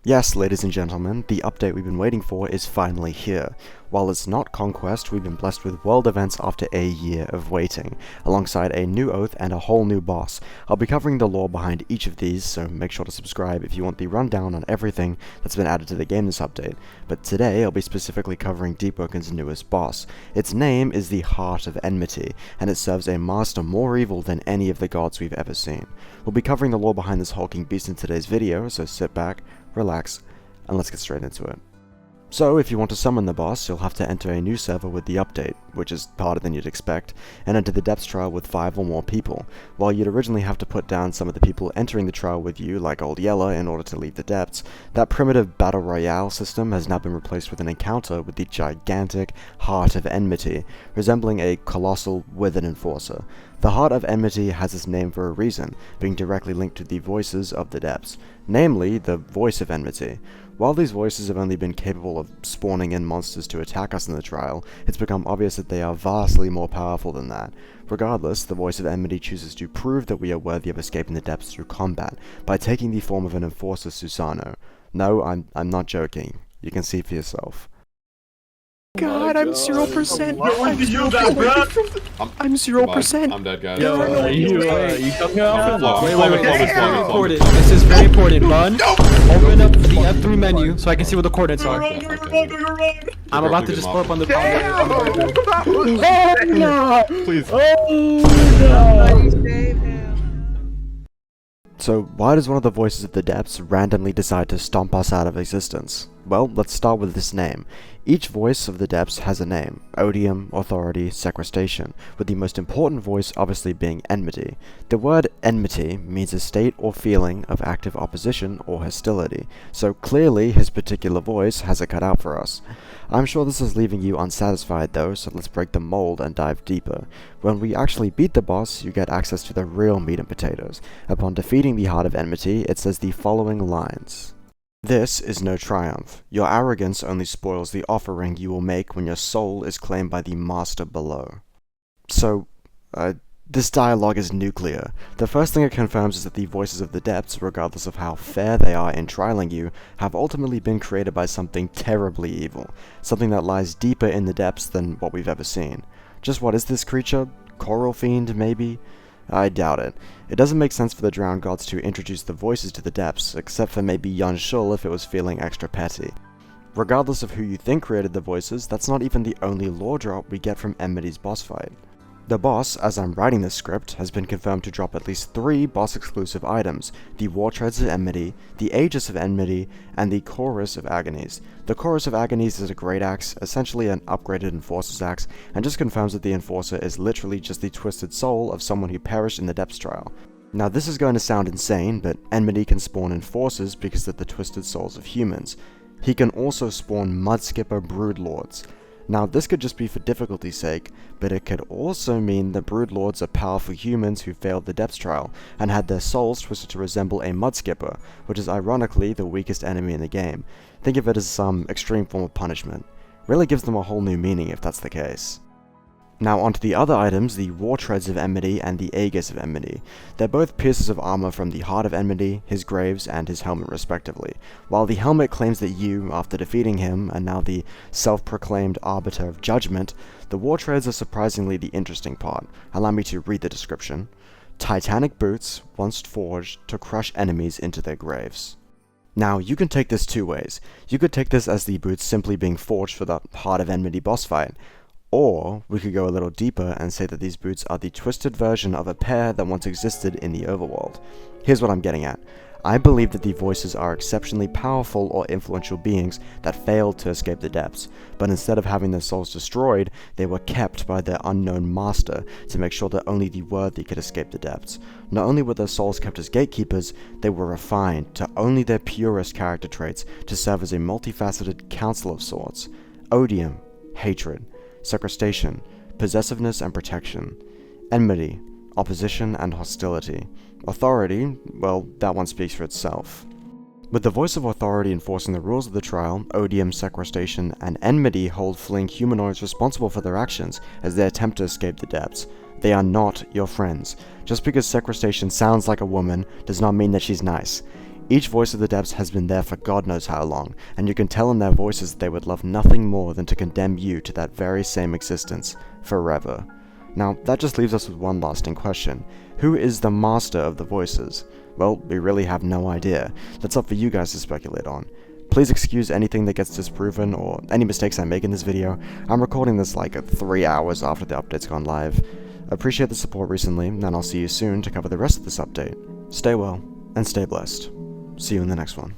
Yes, ladies and gentlemen, the update we've been waiting for is finally here. While it's not Conquest, we've been blessed with world events after a year of waiting, alongside a new oath and a whole new boss. I'll be covering the lore behind each of these, so make sure to subscribe if you want the rundown on everything that's been added to the game this update. But today, I'll be specifically covering Deepwoken's newest boss. Its name is the Heart of Enmity, and it serves a master more evil than any of the gods we've ever seen. We'll be covering the lore behind this hulking beast in today's video, so sit back, relax, and let's get straight into it. So, if you want to summon the boss, you'll have to enter a new server with the update, which is harder than you'd expect, and enter the depths trial with 5 or more people. While you'd originally have to put down some of the people entering the trial with you, like Old Yeller, in order to leave the depths, that primitive battle royale system has now been replaced with an encounter with the gigantic Heart of Enmity, resembling a colossal withered enforcer. The Heart of Enmity has its name for a reason, being directly linked to the voices of the depths, namely the Voice of Enmity. While these voices have only been capable of spawning in monsters to attack us in the trial, it's become obvious that they are vastly more powerful than that. Regardless, the Voice of Enmity chooses to prove that we are worthy of escaping the depths through combat, by taking the form of an enforcer Susano. No, I'm not joking. You can see for yourself. God, I'm 0%. I'm 0%. I'm dead, guys. You coming off? Wait, This this is is very very important. This is very important. Run. Open up the F3 menu so I can see what the coordinates are. I'm about to just pull up on the Please. So, why does one of the voices of the depths randomly decide to stomp us out of existence? Well, let's start with this name. Each voice of the depths has a name: odium, authority, sequestration, with the most important voice obviously being enmity. The word enmity means a state or feeling of active opposition or hostility, so clearly his particular voice has it cut out for us. I'm sure this is leaving you unsatisfied though, so let's break the mold and dive deeper. When we actually beat the boss, you get access to the real meat and potatoes. Upon defeating the Heart of Enmity, it says the following lines. This is no triumph. Your arrogance only spoils the offering you will make when your soul is claimed by the master below. So, this dialogue is nuclear. The first thing it confirms is that the voices of the depths, regardless of how fair they are in trialing you, have ultimately been created by something terribly evil, something that lies deeper in the depths than what we've ever seen. Just what is this creature? Coral fiend, maybe? I doubt it. It doesn't make sense for the drowned gods to introduce the voices to the depths, except for maybe Yun-Shul if it was feeling extra petty. Regardless of who you think created the voices, that's not even the only lore drop we get from Enmity's boss fight. The boss, as I'm writing this script, has been confirmed to drop at least 3 boss-exclusive items: the War Treads of Enmity, the Aegis of Enmity, and the Chorus of Agonies. The Chorus of Agonies is a great axe, essentially an upgraded Enforcer's axe, and just confirms that the Enforcer is literally just the twisted soul of someone who perished in the Depths trial. Now this is going to sound insane, but Enmity can spawn Enforcers because they're the twisted souls of humans. He can also spawn Mudskipper Broodlords. Now this could just be for difficulty's sake, but it could also mean the Broodlords are powerful humans who failed the Depths trial, and had their souls twisted to resemble a Mudskipper, which is ironically the weakest enemy in the game. Think of it as some extreme form of punishment. Really gives them a whole new meaning if that's the case. Now onto the other items, the War Treads of Enmity and the Aegis of Enmity. They're both pieces of armor from the Heart of Enmity, his graves, and his helmet respectively. While the helmet claims that you, after defeating him, are now the self-proclaimed Arbiter of Judgment, the War Treads are surprisingly the interesting part. Allow me to read the description. Titanic boots, once forged to crush enemies into their graves. Now, you can take this 2 ways. You could take this as the boots simply being forged for the Heart of Enmity boss fight, or we could go a little deeper and say that these boots are the twisted version of a pair that once existed in the overworld. Here's what I'm getting at. I believe that the voices are exceptionally powerful or influential beings that failed to escape the depths, but instead of having their souls destroyed, they were kept by their unknown master to make sure that only the worthy could escape the depths. Not only were their souls kept as gatekeepers, they were refined to only their purest character traits to serve as a multifaceted council of sorts. Odium, hatred. Sequestration, possessiveness and protection. Enmity, opposition and hostility. Authority, well, that one speaks for itself. With the voice of authority enforcing the rules of the trial, odium, sequestration, and enmity hold fleeing humanoids responsible for their actions as they attempt to escape the depths. They are not your friends. Just because sequestration sounds like a woman does not mean that she's nice. Each voice of the depths has been there for God knows how long, and you can tell in their voices that they would love nothing more than to condemn you to that very same existence forever. Now, that just leaves us with one lasting question. Who is the master of the voices? Well, we really have no idea. That's up for you guys to speculate on. Please excuse anything that gets disproven or any mistakes I make in this video. I'm recording this like 3 hours after the update's gone live. Appreciate the support recently, and I'll see you soon to cover the rest of this update. Stay well, and stay blessed. See you in the next one.